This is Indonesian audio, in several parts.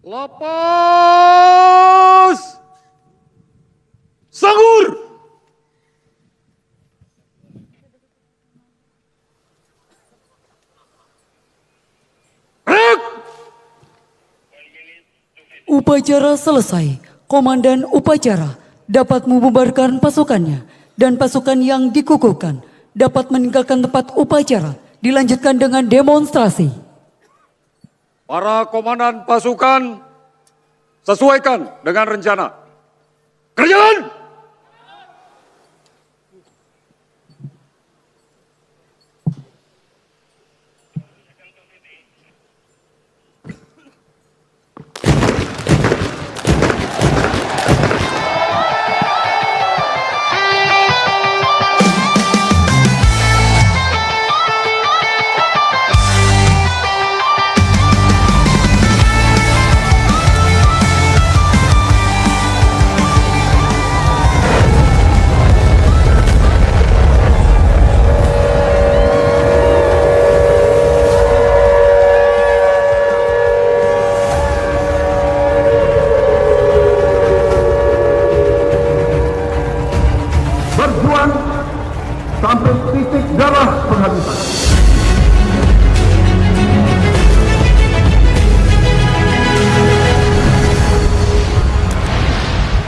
Lepas! Sangur! Rek! Upacara selesai. Komandan upacara dapat membubarkan pasukannya dan pasukan yang dikukuhkan dapat meninggalkan tempat upacara. Dilanjutkan dengan demonstrasi. Para komandan pasukan sesuaikan dengan rencana. Kerjaan! Berjuang sampai titik darah penghabisan.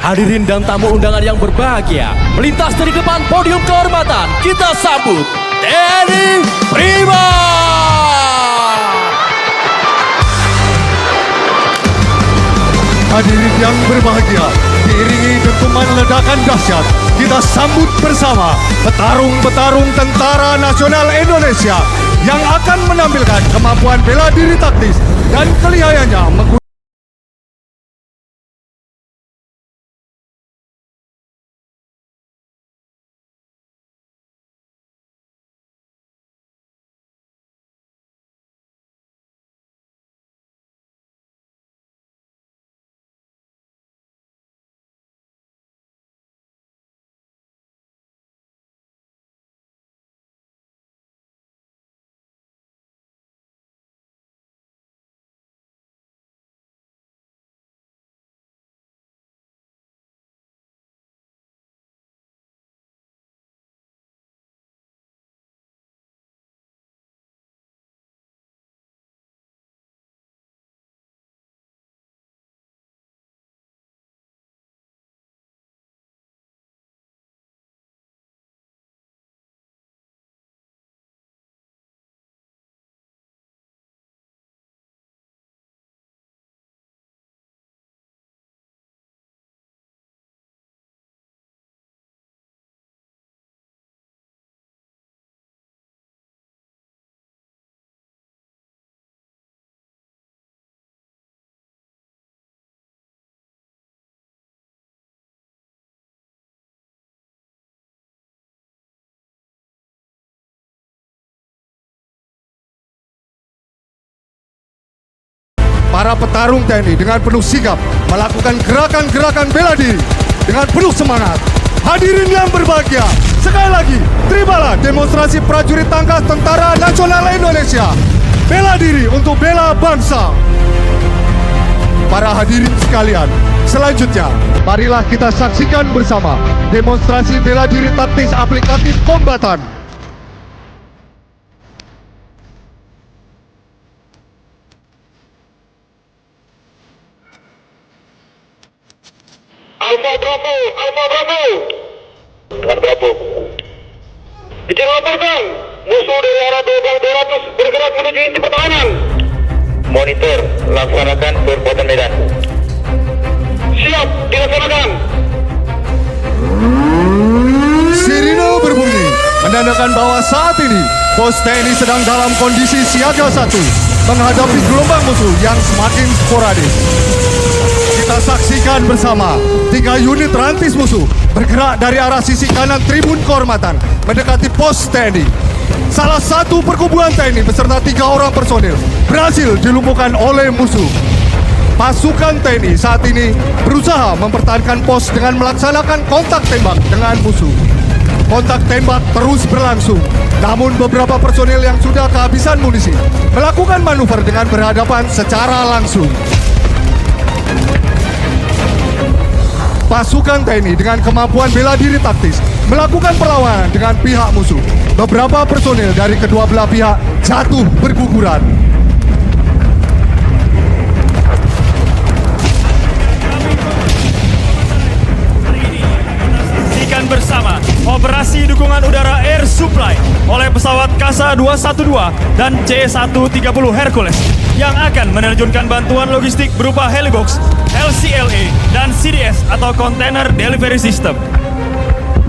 Hadirin dan tamu undangan yang berbahagia, melintas dari depan podium kehormatan, kita sambut TNI Prima. Hadirin yang berbahagia, diiringi dentuman ledakan dahsyat, kita sambut bersama petarung-petarung Tentara Nasional Indonesia yang akan menampilkan kemampuan bela diri taktis dan kelihayannya menggunakan para petarung TNI dengan penuh sigap melakukan gerakan-gerakan bela diri dengan penuh semangat. Hadirin yang berbahagia, sekali lagi terimalah demonstrasi prajurit tangkas Tentara Nasional Indonesia. Bela diri untuk bela bangsa. Para hadirin sekalian, selanjutnya marilah kita saksikan bersama demonstrasi bela diri taktis aplikatif kombatan. Alfa Bravo. Dengan Bravo. Dilaporkan, musuh dari arah 200 bergerak menuju inti pertahanan. Monitor, laksanakan perbuatan medan. Siap, dilaksanakan. Sirine berbunyi, menandakan bahwa saat ini pos TNI sedang dalam kondisi siaga 1 menghadapi gelombang musuh yang semakin sporadis. Kita saksikan bersama 3 unit rantis musuh bergerak dari arah sisi kanan tribun kehormatan mendekati pos TNI. Salah satu perkumpulan TNI beserta 3 orang personil berhasil dilumpuhkan oleh musuh. Pasukan TNI saat ini berusaha mempertahankan pos dengan melaksanakan kontak tembak dengan musuh. Kontak tembak terus berlangsung, namun beberapa personil yang sudah kehabisan munisi melakukan manuver dengan berhadapan secara langsung. pasukan TNI dengan kemampuan bela diri taktis melakukan perlawanan dengan pihak musuh. Beberapa personil dari kedua belah pihak jatuh berguguran. Saksikan bersama operasi dukungan udara Air Supply oleh pesawat Kasa 212 dan C-130 Hercules yang akan menerjunkan bantuan logistik berupa helibox, LCLA, dan CDS atau Container Delivery System.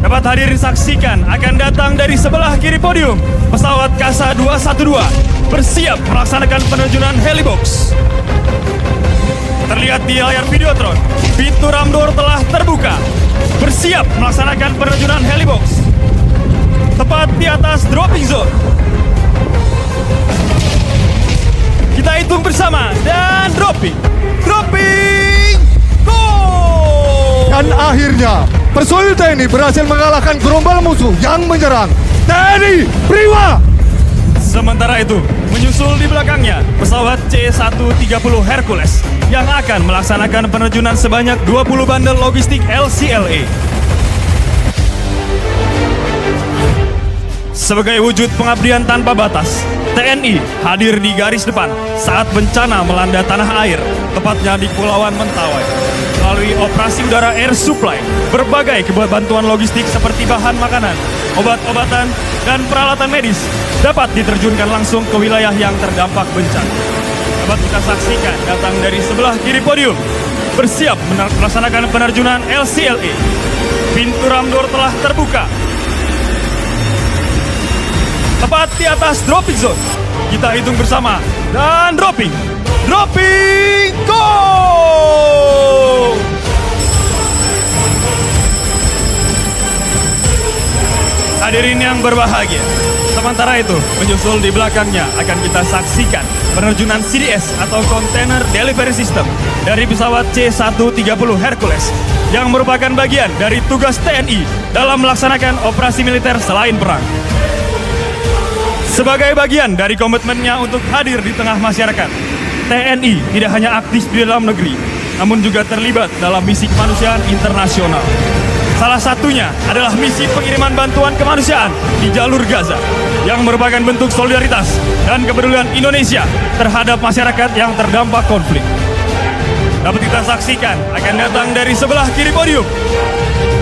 Dapat hadirin saksikan akan datang dari sebelah kiri podium pesawat Kasa 212 bersiap melaksanakan penerjunan helibox. Terlihat di layar videotron, pintu ramdor telah terbuka, bersiap melaksanakan penerjunan helibox. Tepat di atas dropping zone. Kita hitung bersama dan dropping, go! Dan akhirnya, personil TNI berhasil mengalahkan gerombol musuh yang menyerang. TNI Prima! Sementara itu, menyusul di belakangnya pesawat C-130 Hercules yang akan melaksanakan penerjunan sebanyak 20 bandel logistik LCLA. Sebagai wujud pengabdian tanpa batas, TNI hadir di garis depan saat bencana melanda tanah air, tepatnya di Kepulauan Mentawai. Melalui operasi udara Air Supply, berbagai bantuan logistik seperti bahan makanan, obat-obatan, dan peralatan medis dapat diterjunkan langsung ke wilayah yang terdampak bencana. Dapat kita saksikan datang dari sebelah kiri podium, bersiap melaksanakan penerjunan LCLA. Pintu ramdor telah terbuka. Tepat di atas dropping zone. Kita hitung bersama dan dropping, go! Hadirin yang berbahagia, sementara itu menyusul di belakangnya akan kita saksikan penerjunan CDS atau Container Delivery System dari pesawat C-130 Hercules yang merupakan bagian dari tugas TNI dalam melaksanakan operasi militer selain perang. Sebagai bagian dari komitmennya untuk hadir di tengah masyarakat, TNI tidak hanya aktif di dalam negeri, namun juga terlibat dalam misi kemanusiaan internasional. Salah satunya adalah misi pengiriman bantuan kemanusiaan di jalur Gaza, yang merupakan bentuk solidaritas dan kepedulian Indonesia terhadap masyarakat yang terdampak konflik. Dapat kita saksikan akan datang dari sebelah kiri podium,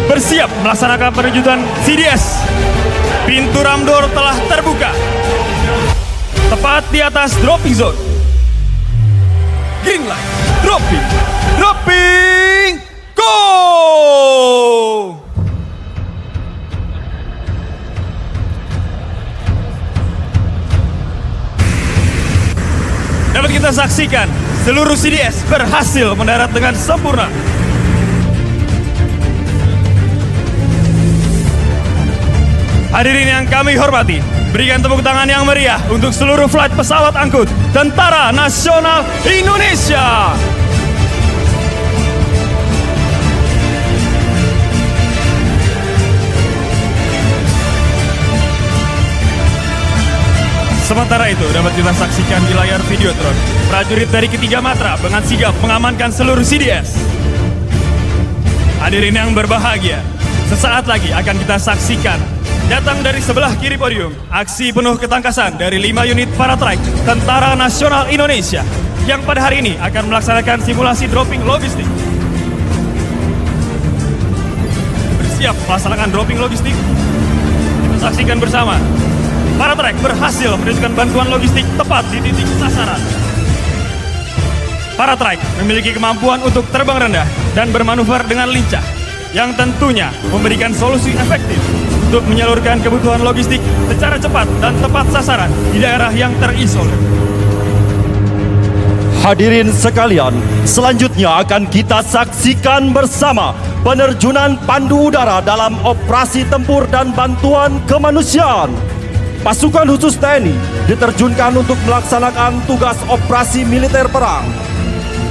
bersiap melaksanakan penerjunan CDS. Pintu ramdor telah terbuka. Tepat di atas dropping zone. Green light, dropping, go! Dapat kita saksikan seluruh CDS berhasil mendarat dengan sempurna. Hadirin yang kami hormati, berikan tepuk tangan yang meriah untuk seluruh flight pesawat angkut Tentara Nasional Indonesia. Sementara itu dapat kita saksikan di layar videotron, prajurit dari ketiga matra dengan sigap mengamankan seluruh CDS. Hadirin yang berbahagia, sesaat lagi akan kita saksikan datang dari sebelah kiri podium, aksi penuh ketangkasan dari 5 unit paratrike Tentara Nasional Indonesia yang pada hari ini akan melaksanakan simulasi dropping logistik. Bersiap melaksanakan dropping logistik. Kita saksikan bersama. Paratrike berhasil menunjukkan bantuan logistik tepat di titik sasaran. Paratrike memiliki kemampuan untuk terbang rendah dan bermanuver dengan lincah, yang tentunya memberikan solusi efektif untuk menyalurkan kebutuhan logistik secara cepat dan tepat sasaran di daerah yang terisolir. Hadirin sekalian, selanjutnya akan kita saksikan bersama penerjunan pandu udara dalam operasi tempur dan bantuan kemanusiaan. Pasukan khusus TNI diterjunkan untuk melaksanakan tugas operasi militer perang.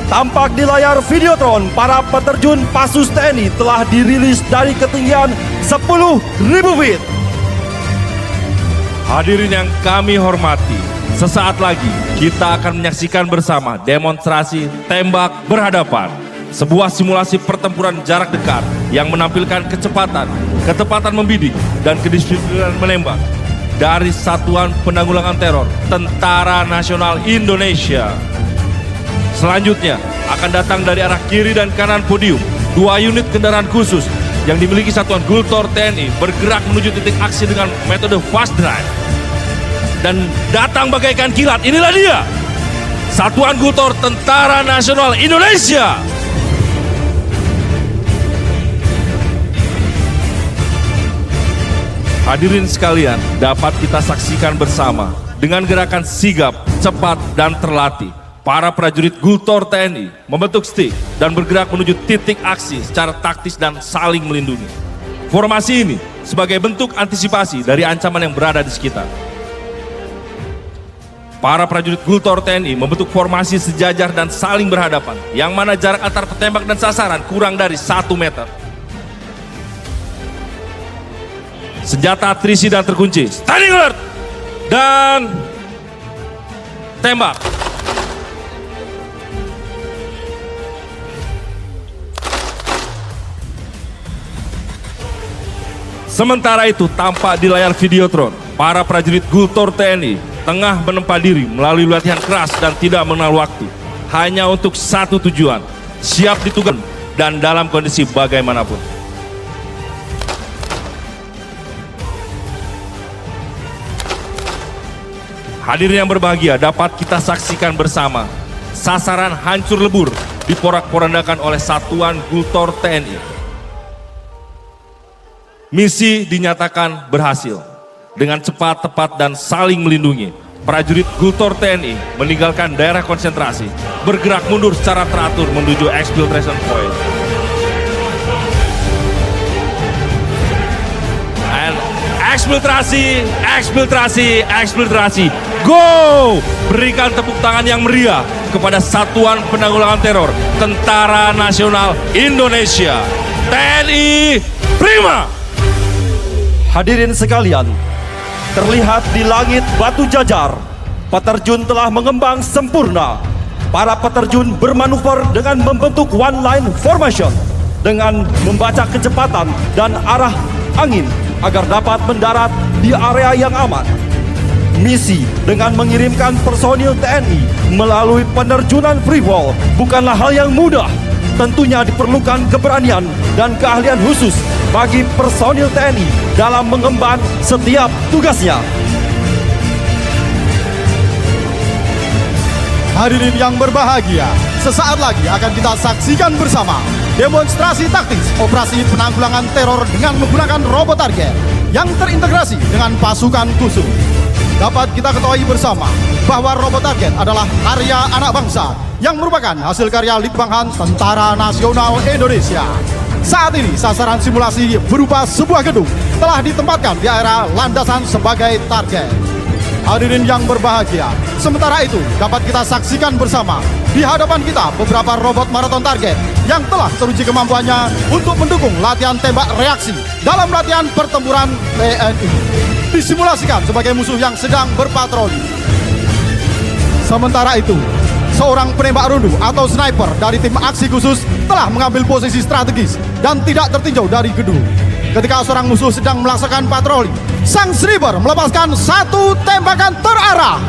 Tampak di layar videotron, para peterjun Pasus TNI telah dirilis dari ketinggian 10.000 feet. Hadirin yang kami hormati, sesaat lagi kita akan menyaksikan bersama demonstrasi tembak berhadapan. sebuah simulasi pertempuran jarak dekat yang menampilkan kecepatan, ketepatan membidik, dan kedisiplinan menembak dari Satuan Penanggulangan Teror Tentara Nasional Indonesia. Selanjutnya akan datang dari arah kiri dan kanan podium 2 unit kendaraan khusus yang dimiliki Satuan Gultor TNI bergerak menuju titik aksi dengan metode fast drive. Dan datang bagaikan kilat, inilah dia, Satuan Gultor Tentara Nasional Indonesia. Hadirin sekalian, dapat kita saksikan bersama dengan gerakan sigap, cepat, dan terlatih. Para prajurit Gultor TNI membentuk stick dan bergerak menuju titik aksi secara taktis dan saling melindungi. Formasi ini sebagai bentuk antisipasi dari ancaman yang berada di sekitar. Para prajurit Gultor TNI membentuk formasi sejajar dan saling berhadapan, yang mana jarak antar petembak dan sasaran kurang dari 1 meter. Senjata terisi dan terkunci. Standing alert! Dan tembak. Sementara itu, tampak di layar Videotron, para prajurit Gultor TNI tengah menempa diri melalui latihan keras dan tidak mengenal waktu. Hanya untuk satu tujuan, siap ditugas dan dalam kondisi bagaimanapun. Hadirin yang berbahagia, dapat kita saksikan bersama sasaran hancur lebur diporak-porandakan oleh Satuan Gultor TNI. Misi dinyatakan berhasil. Dengan cepat, tepat, dan saling melindungi, prajurit Gultor TNI meninggalkan daerah konsentrasi, bergerak mundur secara teratur menuju exfiltration point. And exfiltrasi, go! Berikan tepuk tangan yang meriah kepada Satuan Penanggulangan Teror Tentara Nasional Indonesia, TNI Prima! Hadirin sekalian, terlihat di langit Batu Jajar, peterjun telah mengembang sempurna. Para peterjun bermanuver dengan membentuk one line formation dengan membaca kecepatan dan arah angin agar dapat mendarat di area yang aman. Misi dengan mengirimkan personil TNI melalui penerjunan freefall bukanlah hal yang mudah. Tentunya diperlukan keberanian dan keahlian khusus bagi personil TNI dalam mengemban setiap tugasnya. Hadirin yang berbahagia, sesaat lagi akan kita saksikan bersama demonstrasi taktis operasi penanggulangan teror dengan menggunakan robot target yang terintegrasi dengan pasukan khusus. Dapat kita ketahui bersama bahwa robot target adalah karya anak bangsa yang merupakan hasil karya Litbanghan Tentara Nasional Indonesia. Saat ini sasaran simulasi berupa sebuah gedung telah ditempatkan di area landasan sebagai target. Hadirin yang berbahagia, sementara itu dapat kita saksikan bersama di hadapan kita beberapa robot maraton target yang telah teruji kemampuannya untuk mendukung latihan tembak reaksi dalam latihan pertempuran TNI. Disimulasikan sebagai musuh yang sedang berpatroli. Sementara itu, seorang penembak rundu atau sniper dari tim aksi khusus telah mengambil posisi strategis dan tidak tertinjau dari gedung. Ketika seorang musuh sedang melaksanakan patroli, sang sniper melepaskan satu tembakan terarah.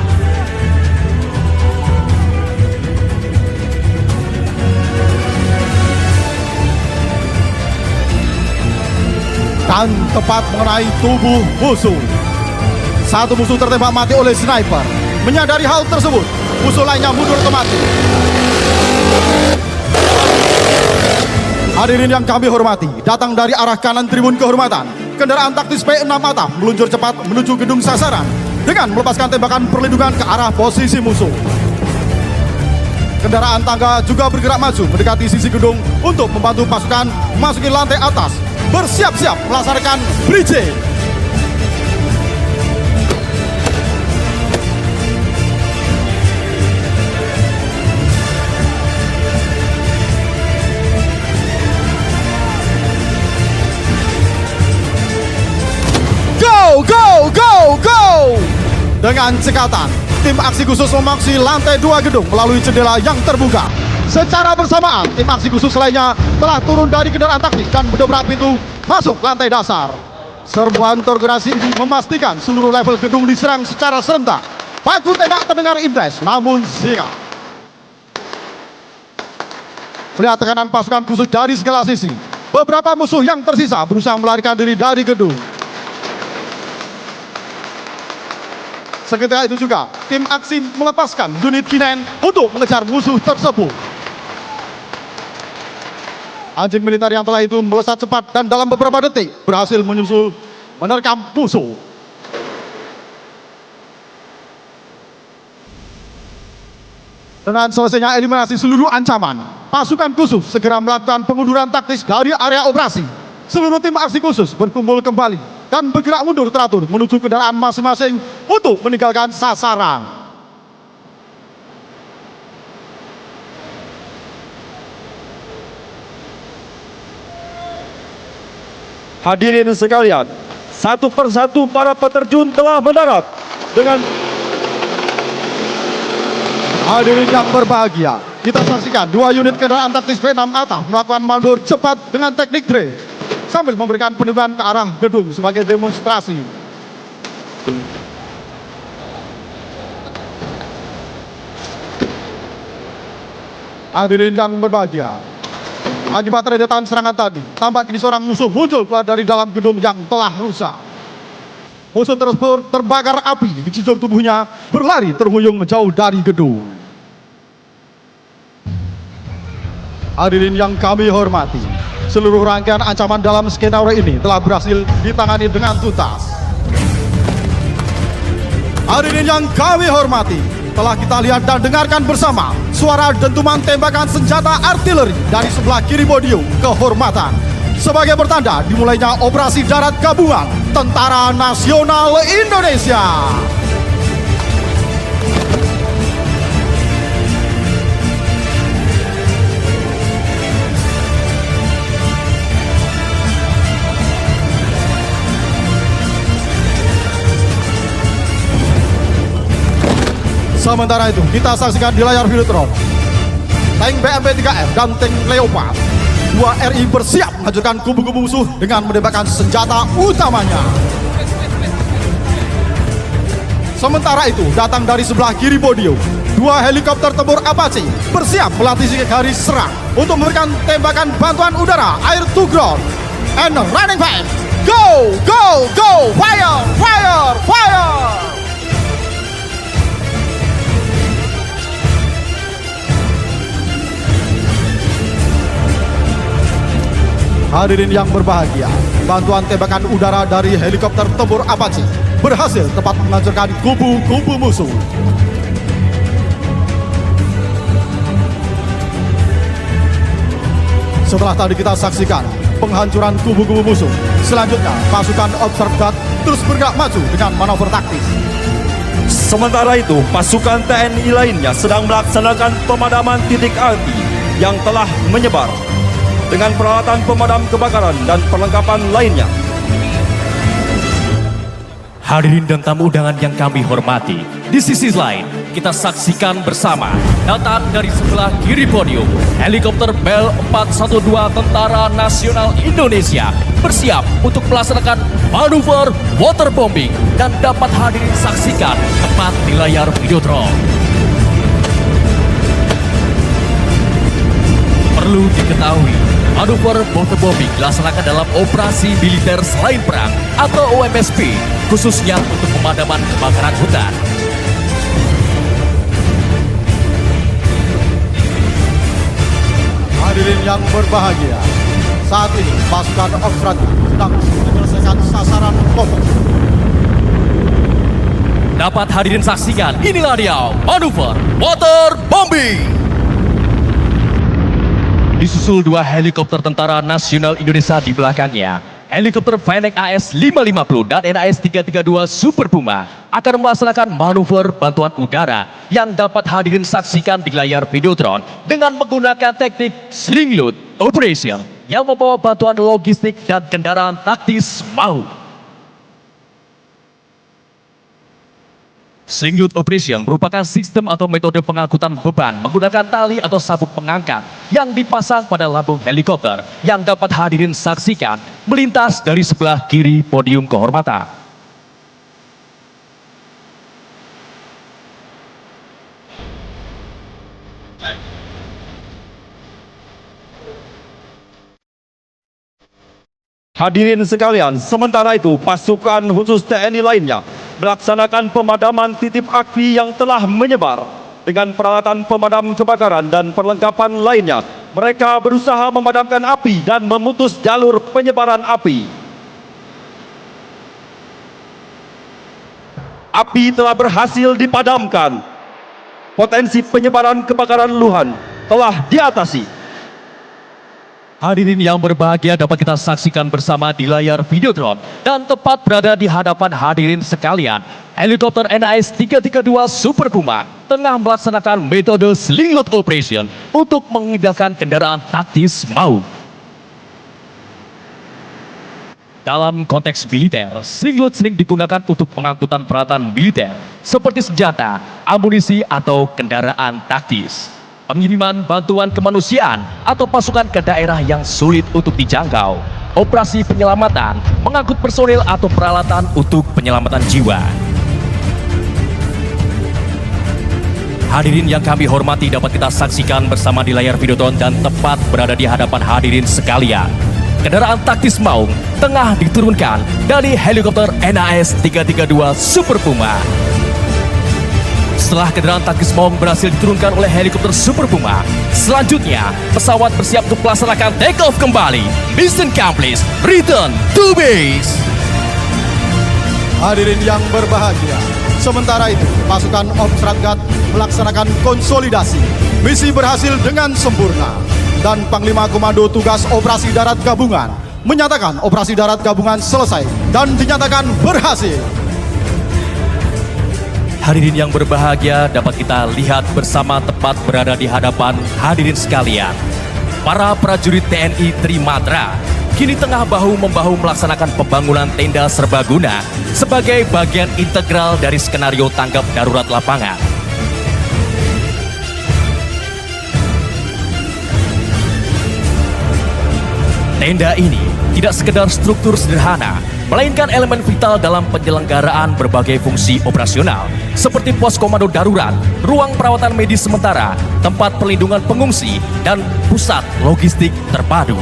Dan tepat mengenai tubuh musuh. Satu musuh tertembak mati oleh sniper. Menyadari hal tersebut, musuh lainnya mundur otomatis. Hadirin yang kami hormati, datang dari arah kanan tribun kehormatan, kendaraan taktis P6 Mata meluncur cepat menuju gedung sasaran dengan melepaskan tembakan perlindungan ke arah posisi musuh. Kendaraan tangga juga bergerak maju mendekati sisi gedung untuk membantu pasukan memasuki lantai atas, bersiap-siap melaksanakan bridging. Go! Dengan cekatan, tim aksi khusus memasuki lantai 2 gedung melalui jendela yang terbuka. Secara bersamaan, tim aksi khusus lainnya telah turun dari kendaraan taktis dan mendobrak pintu masuk lantai dasar. Serbuan terorganisasi memastikan seluruh level gedung diserang secara serentak. Paku tembak terdengar intens, namun singkat. Melihat tekanan pasukan khusus dari segala sisi, beberapa musuh yang tersisa berusaha melarikan diri dari gedung. Seketika itu juga, tim aksi melepaskan unit K9 untuk mengejar musuh tersebut. Anjing militer yang telah itu melesat cepat dan dalam beberapa detik berhasil menyusul menerkam musuh. Dengan selesainya eliminasi seluruh ancaman, pasukan khusus segera melakukan pengunduran taktis dari area operasi. Seluruh tim aksi khusus berkumpul kembali dan bergerak mundur teratur menuju kendaraan masing-masing untuk meninggalkan sasaran. Hadirin sekalian, satu persatu para peterjun telah mendarat dengan Hadirin yang berbahagia, kita saksikan dua unit kendaraan taktis V6 Alta melakukan mandur cepat dengan teknik drift sambil memberikan penurunan ke arah gedung sebagai demonstrasi. Hadirin yang berbahagia, akibat rentetan serangan tadi, tampak kini seorang musuh muncul keluar dari dalam gedung yang telah rusak. Musuh tersebut terbakar api di sekujur tubuhnya, berlari terhuyung menjauh dari gedung. Hadirin yang kami hormati, seluruh rangkaian ancaman dalam skenario ini telah berhasil ditangani dengan tuntas. Hadirin yang kami hormati, telah kita lihat dan dengarkan bersama suara dentuman tembakan senjata artileri dari sebelah kiri podium kehormatan. Sebagai pertanda dimulainya operasi darat gabungan Tentara Nasional Indonesia. Sementara itu, kita saksikan di layar Videotron, tank BMP-3F dan tank Leopard 2RI bersiap menghancurkan kubu-kubu musuh dengan menembakkan senjata utamanya. Sementara itu, datang dari sebelah kiri podium, dua helikopter tempur Apache bersiap melatih garis serang untuk memberikan tembakan bantuan udara air to ground and running back. Go, go, go, fire, fire, fire. Hadirin yang berbahagia, bantuan tembakan udara dari helikopter tempur Apache berhasil tepat menghancurkan kubu-kubu musuh. Setelah tadi kita saksikan penghancuran kubu-kubu musuh, selanjutnya pasukan observat terus bergerak maju dengan manuver taktis. sementara itu pasukan TNI lainnya sedang melaksanakan pemadaman titik api yang telah menyebar dengan peralatan pemadam kebakaran dan perlengkapan lainnya. Hadirin dan tamu undangan yang kami hormati, di sisi lain kita saksikan bersama datang dari sebelah kiri podium helikopter Bell 412 Tentara Nasional Indonesia bersiap untuk melaksanakan manuver waterbombing dan dapat hadirin saksikan tepat di layar Videotron. Perlu diketahui, manuver waterbombing dilaksanakan dalam operasi militer selain perang atau OMSP, khususnya untuk pemadaman kebakaran hutan. Hadirin yang berbahagia, saat ini pasukan operatif sedang menyelesaikan sasaran pokok. Dapat hadirin saksikan, inilah dia manuver waterbombing. Disusul dua helikopter Tentara Nasional Indonesia di belakangnya, helikopter Fennec AS-550 dan NAS-332 Super Puma akan melaksanakan manuver bantuan udara yang dapat hadirin saksikan di layar Videotron dengan menggunakan teknik Sling Load Operation yang membawa bantuan logistik dan kendaraan taktis maut. Sling Load Operation merupakan sistem atau metode pengangkutan beban menggunakan tali atau sabuk pengangkat yang dipasang pada lambung helikopter yang dapat hadirin saksikan melintas dari sebelah kiri podium kehormatan. Hadirin sekalian, sementara itu pasukan khusus TNI lainnya melaksanakan pemadaman titik api yang telah menyebar. Dengan peralatan pemadam kebakaran dan perlengkapan lainnya, mereka berusaha memadamkan api dan memutus jalur penyebaran api. Api telah berhasil dipadamkan. Potensi penyebaran kebakaran luhan telah diatasi. Hadirin yang berbahagia, dapat kita saksikan bersama di layar Videotron dan tepat berada di hadapan hadirin sekalian. Helikopter NAS 332 Super Puma tengah melaksanakan metode Sling Load Operation untuk mengindahkan kendaraan taktis maut. Dalam konteks militer, sling load sering digunakan untuk pengangkutan peralatan militer seperti senjata, amunisi, atau kendaraan taktis. Pengiriman bantuan kemanusiaan atau pasukan ke daerah yang sulit untuk dijangkau. Operasi penyelamatan, mengangkut personil atau peralatan untuk penyelamatan jiwa. Hadirin yang kami hormati, dapat kita saksikan bersama di layar Videotron dan tepat berada di hadapan hadirin sekalian. Kendaraan taktis Maung tengah diturunkan dari helikopter NAS 332 Super Puma. Setelah kendaraan taktis Maung berhasil diturunkan oleh helikopter Super Puma, selanjutnya pesawat bersiap untuk melaksanakan take off kembali. Mission accomplished, return to base. Hadirin yang berbahagia, sementara itu pasukan Obstrakgat melaksanakan konsolidasi. Misi berhasil dengan sempurna dan Panglima Komando Tugas Operasi Darat Gabungan menyatakan operasi darat gabungan selesai dan dinyatakan berhasil. Hadirin yang berbahagia, dapat kita lihat bersama tepat berada di hadapan hadirin sekalian. Para prajurit TNI Trimatra kini tengah bahu-membahu melaksanakan pembangunan tenda serbaguna sebagai bagian integral dari skenario tanggap darurat lapangan. Tenda ini tidak sekedar struktur sederhana, melainkan elemen vital dalam penyelenggaraan berbagai fungsi operasional, seperti pos komando darurat, ruang perawatan medis sementara, tempat perlindungan pengungsi, dan pusat logistik terpadu.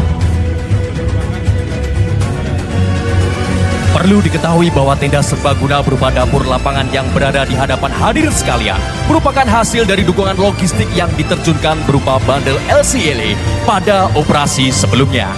Perlu diketahui bahwa tenda serbaguna berupa dapur lapangan yang berada di hadapan hadirin sekalian merupakan hasil dari dukungan logistik yang diterjunkan berupa bandel LCLA pada operasi sebelumnya.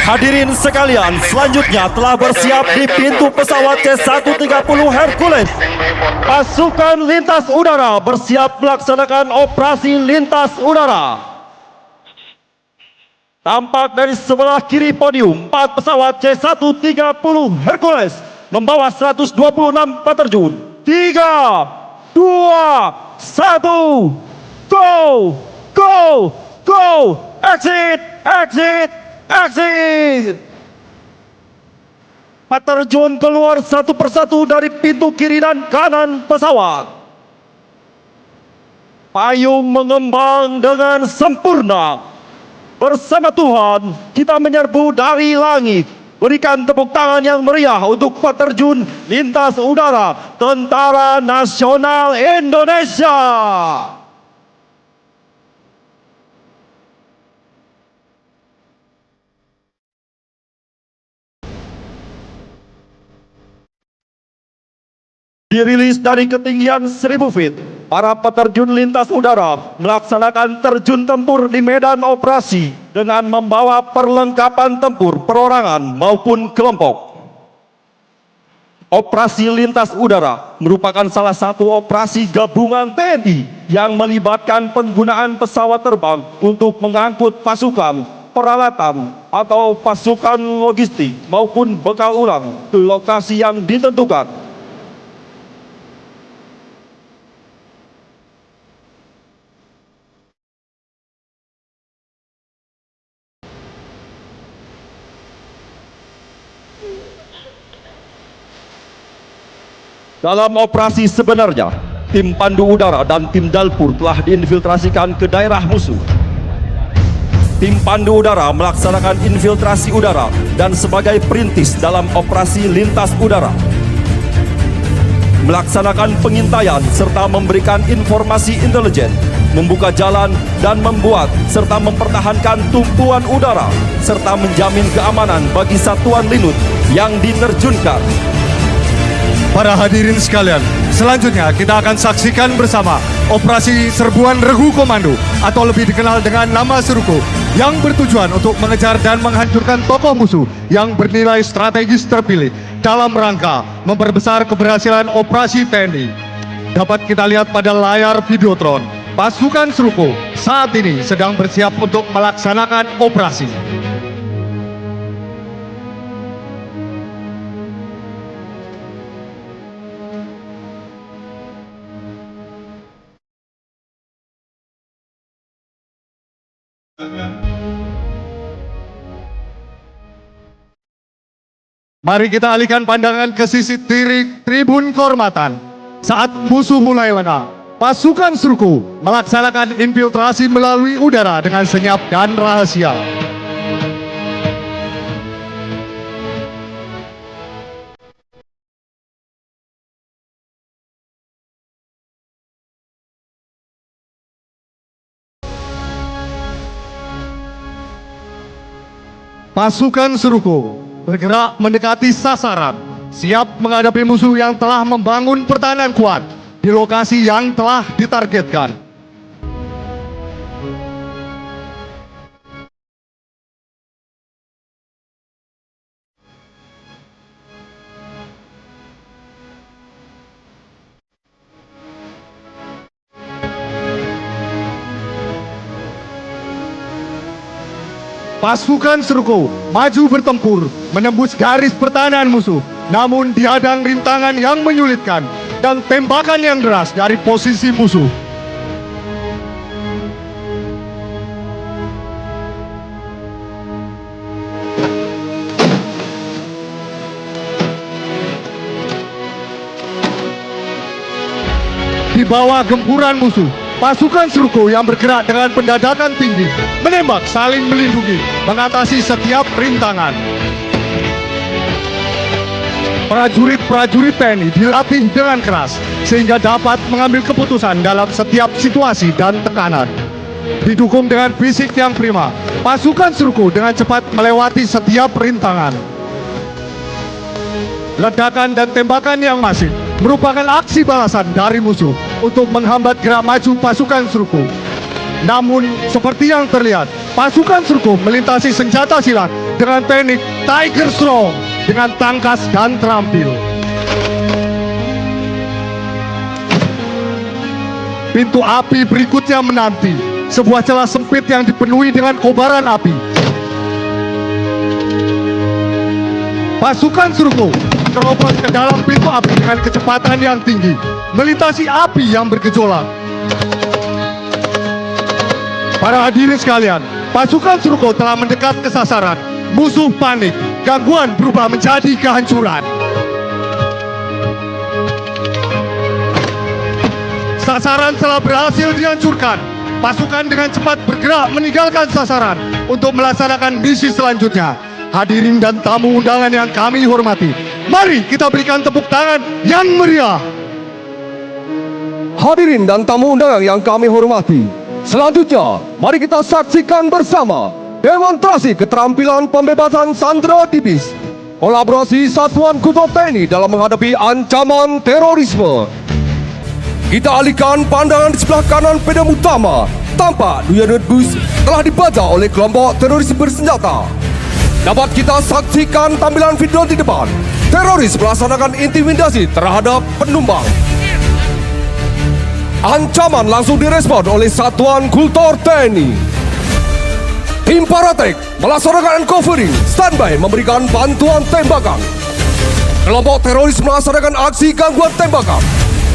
Hadirin sekalian, selanjutnya telah bersiap di pintu pesawat C-130 Hercules. Pasukan lintas udara bersiap melaksanakan operasi lintas udara. Tampak dari sebelah kiri podium, 4 pesawat C-130 Hercules membawa 126 peterjun. 3, 2, 1, go, go, go, exit, exit, exit. Peterjun keluar satu persatu dari pintu kiri dan kanan pesawat. Payung mengembang dengan sempurna. Bersama Tuhan, kita menyerbu dari langit. Berikan tepuk tangan yang meriah untuk peterjun lintas udara Tentara Nasional Indonesia. Dirilis dari ketinggian 1000 feet, para peterjun lintas udara melaksanakan terjun tempur di medan operasi dengan membawa perlengkapan tempur perorangan maupun kelompok. Operasi lintas udara merupakan salah satu operasi gabungan TNI yang melibatkan penggunaan pesawat terbang untuk mengangkut pasukan peralatan atau pasukan logistik maupun bekal ulang ke lokasi yang ditentukan. Dalam operasi sebenarnya, tim pandu udara dan tim Dalpur telah diinfiltrasikan ke daerah musuh. Tim pandu udara melaksanakan infiltrasi udara dan sebagai perintis dalam operasi lintas udara, melaksanakan pengintaian serta memberikan informasi intelijen, membuka jalan dan membuat serta mempertahankan tumpuan udara, serta menjamin keamanan bagi satuan linut yang diterjunkan. Para hadirin sekalian, selanjutnya kita akan saksikan bersama Operasi Serbuan Regu Komando atau lebih dikenal dengan nama Seruko, yang bertujuan untuk mengejar dan menghancurkan tokoh musuh yang bernilai strategis terpilih dalam rangka memperbesar keberhasilan operasi TNI. Dapat kita lihat pada layar Videotron, pasukan Seruko saat ini sedang bersiap untuk melaksanakan operasi. Mari kita alihkan pandangan ke sisi kiri tribun kehormatan. Saat musuh mulai lengah, pasukan Seruko melaksanakan infiltrasi melalui udara dengan senyap dan rahasia. Pasukan Seruko bergerak mendekati sasaran, siap menghadapi musuh yang telah membangun pertahanan kuat di lokasi yang telah ditargetkan. Pasukan Seruko maju bertempur menembus garis pertahanan musuh, namun dihadang rintangan yang menyulitkan dan tembakan yang deras dari posisi musuh. Di bawah gempuran musuh, pasukan Seruko yang bergerak dengan pendadakan tinggi menembak saling melindungi, mengatasi setiap rintangan. Prajurit-prajurit TNI dilatih dengan keras sehingga dapat mengambil keputusan dalam setiap situasi dan tekanan. Didukung dengan fisik yang prima, pasukan Seruko dengan cepat melewati setiap rintangan. Ledakan dan tembakan yang masif merupakan aksi balasan dari musuh untuk menghambat gerak maju pasukan Seruko. Namun, seperti yang terlihat, pasukan Seruko melintasi senjata silat dengan teknik Tiger Strong dengan tangkas dan terampil. Pintu api berikutnya menanti, sebuah celah sempit yang dipenuhi dengan kobaran api. Pasukan Seruko terobos ke dalam pintu api dengan kecepatan yang tinggi, melintasi api yang bergejolak. Para hadirin sekalian, pasukan Seruko telah mendekat ke sasaran. Musuh panik, gangguan berubah menjadi kehancuran. Sasaran telah berhasil dihancurkan. Pasukan dengan cepat bergerak meninggalkan sasaran untuk melaksanakan misi selanjutnya. Hadirin dan tamu undangan yang kami hormati, mari kita berikan tepuk tangan yang meriah. Hadirin dan tamu undangan yang kami hormati, selanjutnya mari kita saksikan bersama demonstrasi keterampilan pembebasan sandera tipis, kolaborasi satuan khusus TNI dalam menghadapi ancaman terorisme. Kita alihkan pandangan di sebelah kanan pedang utama. Tampak unit bus telah dibaca oleh kelompok teroris bersenjata. Dapat kita saksikan tampilan video di depan. Teroris melaksanakan intimidasi terhadap penumpang. Ancaman langsung direspon oleh satuan kultur TNI. Tim Paratek melaksanakan covering, standby memberikan bantuan tembakan. Kelompok teroris melaksanakan aksi gangguan tembakan.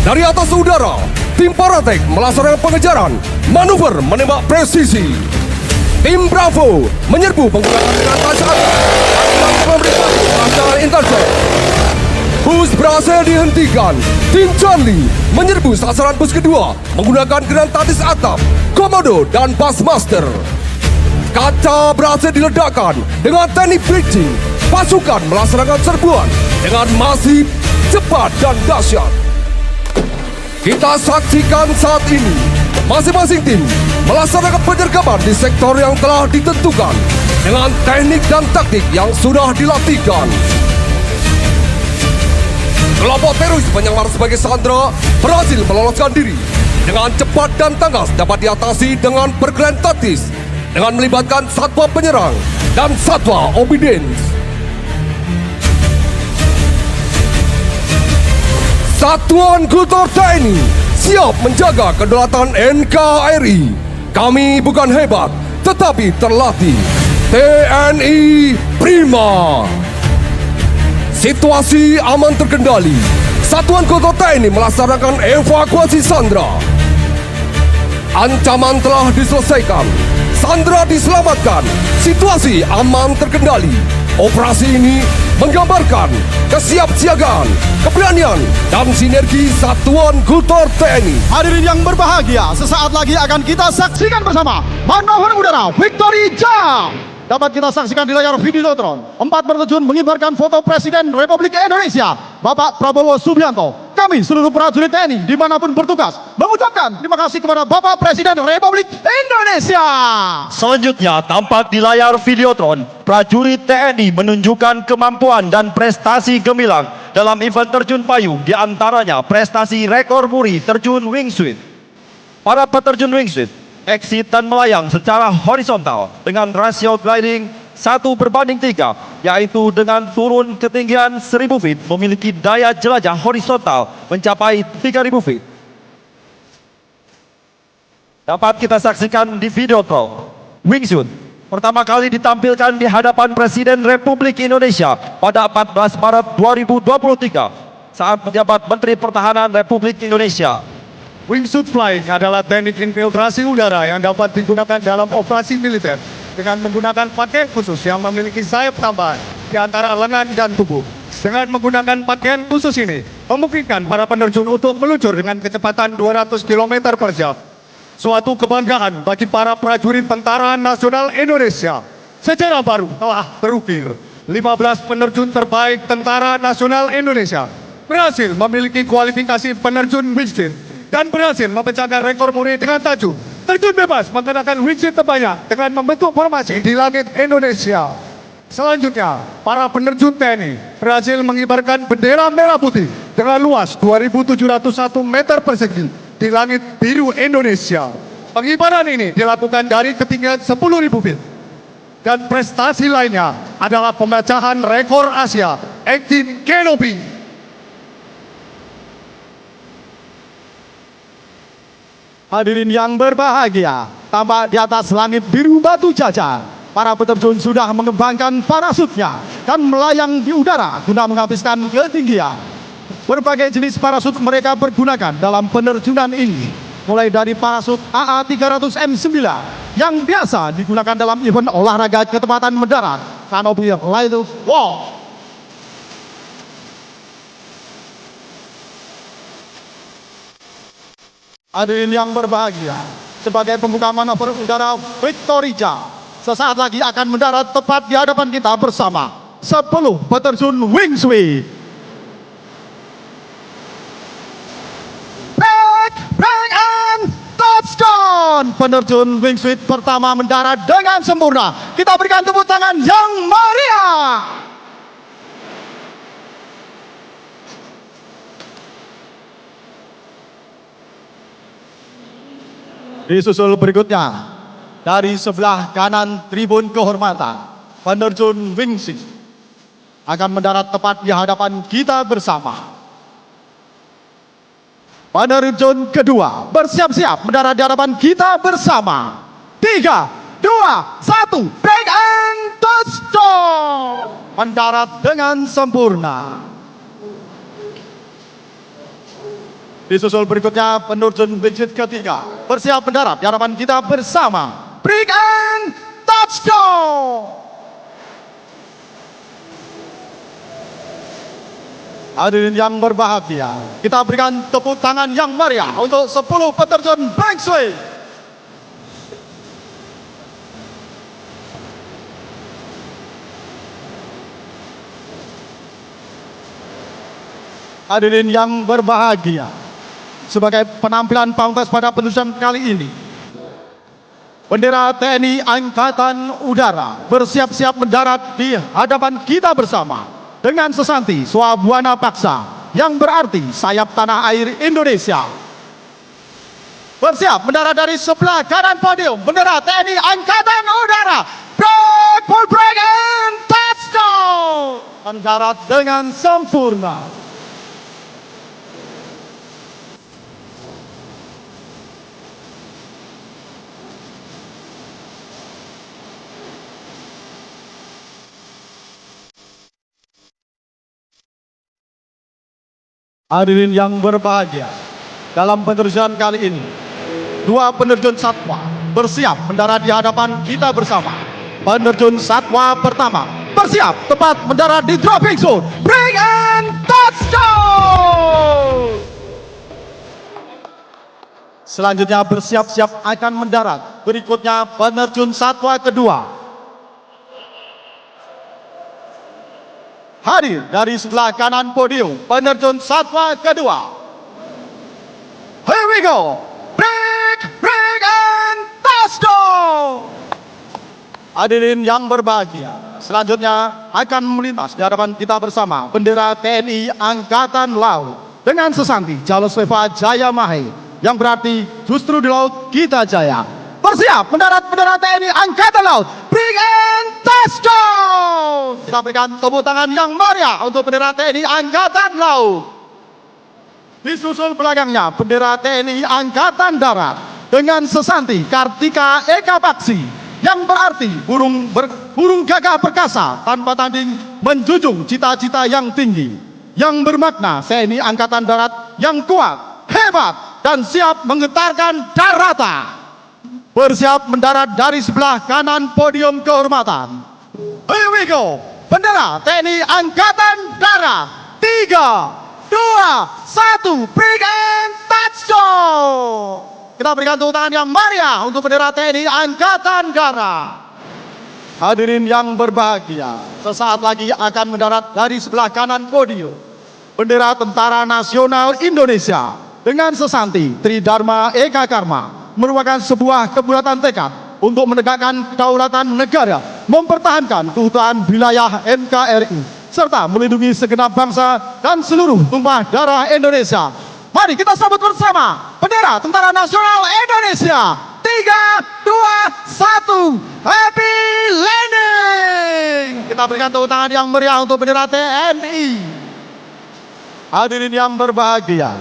Dari atas udara, tim Paratek melaksanakan pengejaran, manuver menembak presisi. Tim Bravo menyerbu menggunakan granat atas dan memberi pelajaran intercept. Bus berhasil dihentikan. Tim Charlie menyerbu sasaran bus kedua menggunakan granat tatis atap, komodo, dan Bassmaster. Kaca berhasil diledakkan dengan teknik bridging. Pasukan melaksanakan serbuan dengan masif, cepat, dan dahsyat. Kita saksikan saat ini masing-masing tim melaksanakan penyergapan di sektor yang telah ditentukan dengan teknik dan taktik yang sudah dilatihkan. Kelompok teroris penyamar sebagai sandera berhasil meloloskan diri. Dengan cepat dan tangkas dapat diatasi dengan pergerakan taktis dengan melibatkan satwa penyerang dan satwa obedience. Satuan Kultur TNI siap menjaga kedaulatan NKRI. Kami bukan hebat, tetapi terlatih. TNI Prima. Situasi aman terkendali. Satuan Kultur TNI melaksanakan evakuasi sandera. Ancaman telah diselesaikan. Sandera diselamatkan. Situasi aman terkendali. Operasi ini menggambarkan kesiapsiagaan, keberanian, dan sinergi Satuan Kultur TNI. Hadirin yang berbahagia, sesaat lagi akan kita saksikan bersama manuver udara Victory Jam. Dapat kita saksikan di layar Videotron. 4 penerjun mengibarkan foto Presiden Republik Indonesia, Bapak Prabowo Subianto. Kami seluruh prajurit TNI dimanapun bertugas mengucapkan terima kasih kepada Bapak Presiden Republik Indonesia. Selanjutnya tampak di layar Videotron, prajurit TNI menunjukkan kemampuan dan prestasi gemilang dalam event terjun payung, di antaranya prestasi rekor muri terjun wingsuit. Para peterjun wingsuit exit dan melayang secara horizontal dengan rasio gliding 1:3, yaitu dengan turun ketinggian 1000 feet memiliki daya jelajah horizontal mencapai 3000 feet. Dapat kita saksikan di Videotron, wingsuit pertama kali ditampilkan di hadapan Presiden Republik Indonesia pada 14 Maret 2023 saat menjabat Menteri Pertahanan Republik Indonesia. Wingsuit flying adalah teknik infiltrasi udara yang dapat digunakan dalam operasi militer dengan menggunakan pakaian khusus yang memiliki sayap tambahan di antara lengan dan tubuh. Dengan menggunakan pakaian khusus ini, memungkinkan para penerjun untuk meluncur dengan kecepatan 200 km per jam. Suatu kebanggaan bagi para prajurit Tentara Nasional Indonesia. Secara baru telah terukir 15 penerjun terbaik Tentara Nasional Indonesia berhasil memiliki kualifikasi penerjun wingsuit dan berhasil memecahkan rekor muri dengan tajuk terjun bebas menggunakan wingsuit terbanyak dengan membentuk formasi di langit Indonesia. Selanjutnya, para penerjun TNI berhasil mengibarkan bendera merah putih dengan luas 2.701 meter persegi di langit biru Indonesia. Pengibaran ini dilakukan dari ketinggian 10.000 feet. Dan prestasi lainnya adalah pemecahan rekor Asia, Acting Canopy. Hadirin yang berbahagia, tampak di atas langit biru batu jajar, para peterjun sudah mengembangkan parasutnya dan melayang di udara guna menghabiskan ketinggian. Berbagai jenis parasut mereka pergunakan dalam penerjunan ini, mulai dari parasut AA300M9 yang biasa digunakan dalam event olahraga kecepatan mendarat, Canopy Light Wall. Hadirin yang berbahagia, sebagai pembuka manuver udara Victory Jam, sesaat lagi akan mendarat tepat di hadapan kita bersama 10 peterjun wingsuit. Break and touchdown! Penerjun wingsuit pertama mendarat dengan sempurna. Kita berikan tepuk tangan yang meriah. Disusul berikutnya dari sebelah kanan tribun kehormatan, penerjun wingsuit akan mendarat tepat di hadapan kita bersama. Penerjun kedua bersiap-siap mendarat di hadapan kita bersama. 3, 2, 1, break and touchdown. Mendarat dengan sempurna. Disusul berikutnya penerjun bridget ketiga. Bersiap mendarat di hadapan kita bersama. Break and touchdown. Hadirin yang berbahagia, kita berikan tepuk tangan yang meriah untuk 10 peterjun bank swing. Hadirin yang berbahagia, sebagai penampilan pamungkas pada penerjunan kali ini, bendera TNI Angkatan Udara bersiap-siap mendarat di hadapan kita bersama dengan sesanti Swabwana Paksa yang berarti sayap tanah air Indonesia. Bersiap mendarat dari sebelah kanan podium, bendera TNI Angkatan Udara. Break, full break and touchdown. Mendarat dengan sempurna. Hadirin yang berbahagia, dalam penerjunan kali ini, 2 penerjun satwa bersiap mendarat di hadapan kita bersama. Penerjun satwa pertama bersiap tepat mendarat di dropping zone. Break and touchdown. Selanjutnya bersiap-siap akan mendarat. Berikutnya penerjun satwa kedua. Hadir dari sebelah kanan podium, penerjun satwa kedua. Here we go. Break, break and touchdown. Hadirin yang berbahagia, selanjutnya akan melintas di hadapan kita bersama bendera TNI Angkatan Laut dengan sesanti Jalosweva Jaya Mahe, yang berarti justru di laut kita jaya. Bersiap mendarat bendera TNI Angkatan Laut. Break and touchdown. Kita berikan tepuk tangan yang meriah untuk bendera TNI Angkatan Laut. Disusul belakangnya bendera TNI Angkatan Darat dengan sesanti Kartika Eka Paksi, yang berarti burung gagah perkasa tanpa tanding, menjunjung cita-cita yang tinggi, yang bermakna TNI Angkatan Darat yang kuat, hebat, dan siap menggetarkan daratan. Bersiap mendarat dari sebelah kanan podium kehormatan. Here we go. Bendera TNI Angkatan Darat. 3, 2, 1. Break and touchdown. Kita berikan tepuk tangan yang meriah untuk bendera TNI Angkatan Darat. Hadirin yang berbahagia, sesaat lagi akan mendarat dari sebelah kanan podium bendera Tentara Nasional Indonesia dengan sesanti Tridharma Eka Karma, merupakan sebuah kebulatan tekad untuk menegakkan kedaulatan negara, mempertahankan keutuhan wilayah NKRI, serta melindungi segenap bangsa dan seluruh tumpah darah Indonesia. Mari kita sambut bersama bendera Tentara Nasional Indonesia. 3, 2, 1, happy landing. Kita berikan tepuk tangan yang meriah untuk bendera TNI. Hadirin yang berbahagia,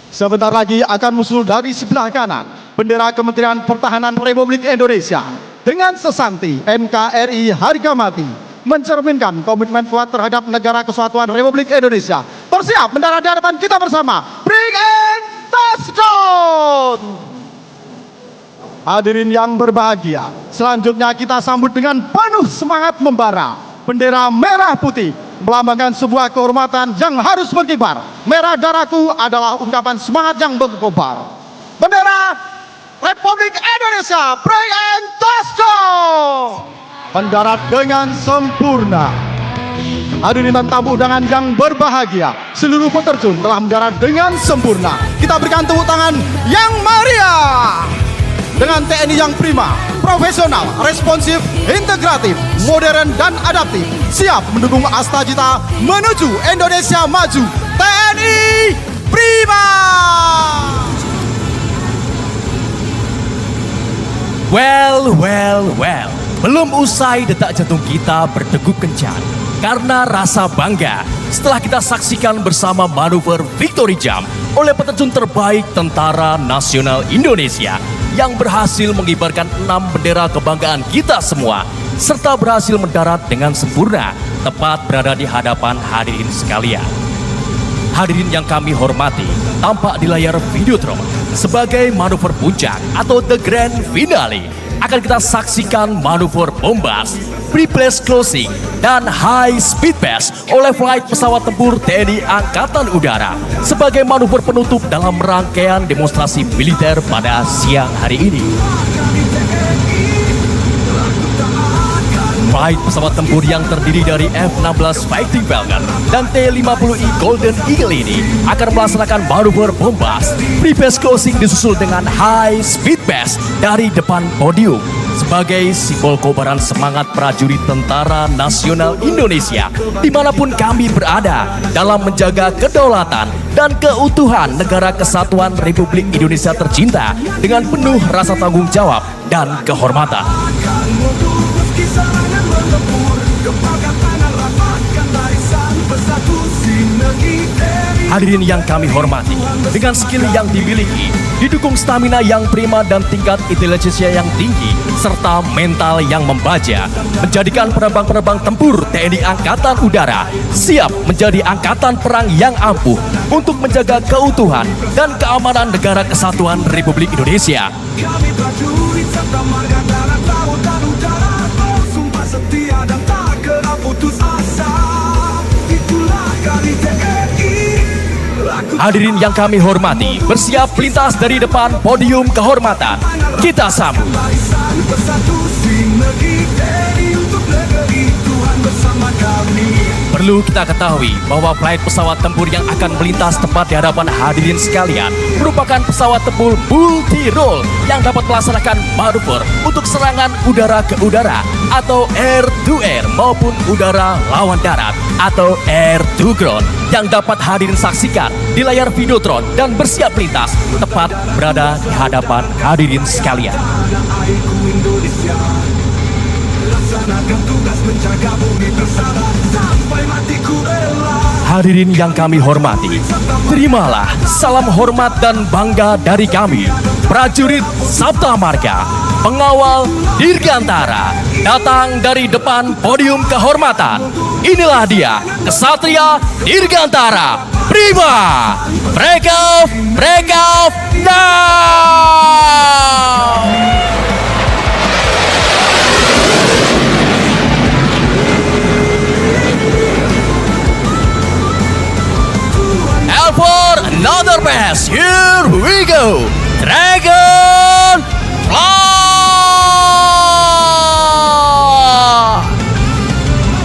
sebentar lagi akan muncul dari sebelah kanan bendera Kementerian Pertahanan Republik Indonesia dengan sesanti NKRI harga mati, mencerminkan komitmen kuat terhadap negara kesatuan Republik Indonesia. Bersiap mendarat di hadapan kita bersama. Break and touchdown. Hadirin yang berbahagia, selanjutnya kita sambut dengan penuh semangat membara bendera merah putih, melambangkan sebuah kehormatan yang harus berkibar. Merah darahku adalah ungkapan semangat yang berkobar. Bendera Republik Indonesia, break and touchdown. Mendarat dengan sempurna. Hadirin dan tamu undangan yang berbahagia, seluruh peterjun telah mendarat dengan sempurna. Kita berikan tepuk tangan yang meriah. Dengan TNI yang prima, profesional, responsif, integratif, modern, dan adaptif, siap mendukung Astagita menuju Indonesia maju. TNI prima. Well, belum usai detak jantung kita berdegup kencang karena rasa bangga setelah kita saksikan bersama manuver Victory Jump oleh peterjun terbaik Tentara Nasional Indonesia. yang berhasil mengibarkan 6 bendera kebanggaan kita semua, serta berhasil mendarat dengan sempurna, tepat berada di hadapan hadirin sekalian. Hadirin yang kami hormati, tampak di layar Videotron sebagai manuver puncak atau the grand finale. Akan kita saksikan manuver bombas, pre-place closing, dan high speed pass oleh flight pesawat tempur TNI Angkatan Udara sebagai manuver penutup dalam rangkaian demonstrasi militer pada siang hari ini. Flight pesawat tempur yang terdiri dari F-16 Fighting Falcon dan T-50I Golden Eagle ini akan melaksanakan manuver bombas. Pre-pass closing disusul dengan high speed pass dari depan podium sebagai simbol kobaran semangat prajurit Tentara Nasional Indonesia dimanapun kami berada dalam menjaga kedaulatan dan keutuhan Negara Kesatuan Republik Indonesia tercinta dengan penuh rasa tanggung jawab dan kehormatan. Hadirin yang kami hormati, dengan skill yang dimiliki, didukung stamina yang prima dan tingkat intelijensia yang tinggi, serta mental yang membaja, menjadikan penerbang-penerbang tempur TNI Angkatan Udara siap menjadi angkatan perang yang ampuh untuk menjaga keutuhan dan keamanan Negara Kesatuan Republik Indonesia. Kami prajurit serta marga darat, laut dan udara, sumpah setia dan tak kenal putus asa. Itulah kami TNI. Hadirin yang kami hormati, bersiap lintas dari depan podium kehormatan. Kita sambut. Barisan bersatu sinergi TNI untuk negeri, Tuhan bersama kami. Perlu kita ketahui bahwa flight pesawat tempur yang akan melintas tepat di hadapan hadirin sekalian merupakan pesawat tempur multi-role yang dapat melaksanakan manuver untuk serangan udara ke udara atau air to air maupun udara lawan darat atau air to ground yang dapat hadirin saksikan di layar Videotron dan bersiap lintas tepat berada di hadapan hadirin sekalian. Airku Indonesia, laksanakan tugas menjaga bumi bersama sampai matiku rela. Hadirin yang kami hormati, terimalah salam hormat dan bangga dari kami, prajurit Sabta Marga, pengawal Dirgantara, datang dari depan podium kehormatan. Inilah dia, Kesatria Dirgantara Prima. Break off now! For another pass, here we go. Dragon Fly.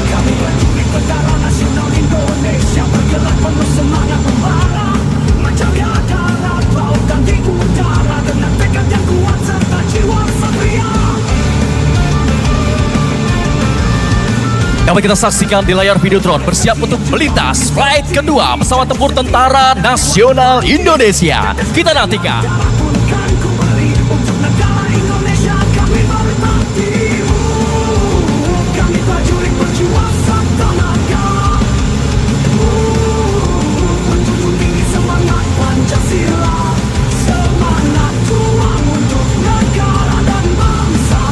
Kami prajurit Tentara Nasional Indonesia bergerak penuh semangat membara, menjaga darat, laut dan di udara dengan tekad yang kuat serta jiwa satria. Dapat kita saksikan di layar Videotron bersiap untuk melintas flight kedua pesawat tempur Tentara Nasional Indonesia. Kita nantikan. Akan ku beri untuk negara Indonesia, kami berbaktimu. Kami prajurit berjuang Sabta Marga, menjunjung tinggi semangat Pancasila, semangat juang untuk negara dan bangsa.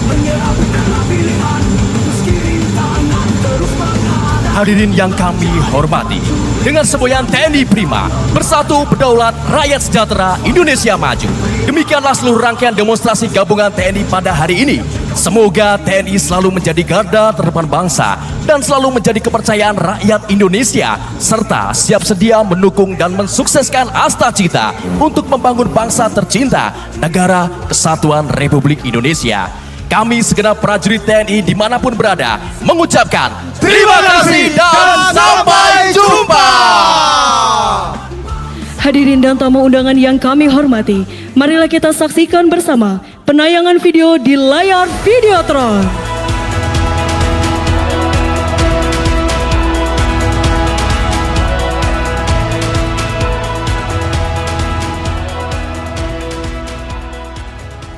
Menyerah bukanlah pilihan, meski rintangan terus menghadap. Hadirin yang kami hormati, dengan semboyan TNI Prima, bersatu berdaulat, rakyat sejahtera, Indonesia maju. Demikianlah seluruh rangkaian demonstrasi gabungan TNI pada hari ini. Semoga TNI selalu menjadi garda terdepan bangsa dan selalu menjadi kepercayaan rakyat Indonesia, serta siap sedia mendukung dan mensukseskan asta cita untuk membangun bangsa tercinta, Negara Kesatuan Republik Indonesia. Kami segenap prajurit TNI dimanapun berada mengucapkan terima kasih dan sampai jumpa. Hadirin dan tamu undangan yang kami hormati, marilah kita saksikan bersama penayangan video di layar Videotron.